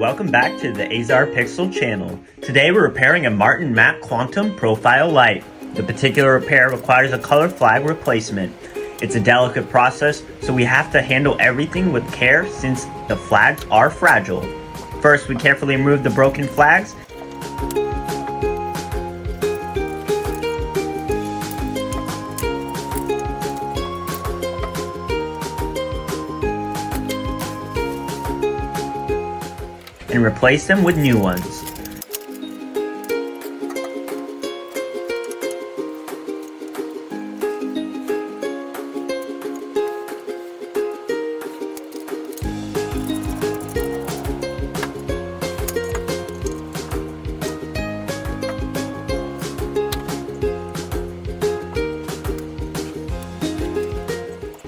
welcome back to the Azar Pixel channel. Today we're repairing a Martin matte quantum profile light. The particular repair requires a color flag replacement. It's a delicate process, so we have to handle everything with care since the flags are fragile. First, we carefully remove the broken flags. And replace them with new ones.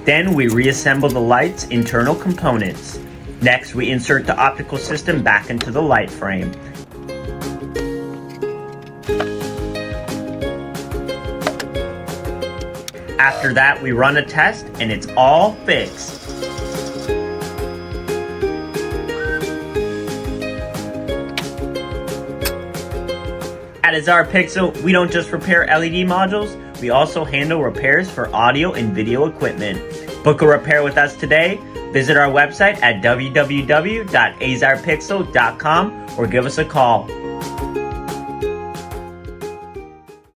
Then we reassemble the light's internal components. Next, we insert the optical system back into the light frame. After that, we run a test and it's all fixed. At Azar Pixel, we don't just repair LED modules, we also handle repairs for audio and video equipment. Book a repair with us today. Visit our website at www.azarpixel.com or give us a call.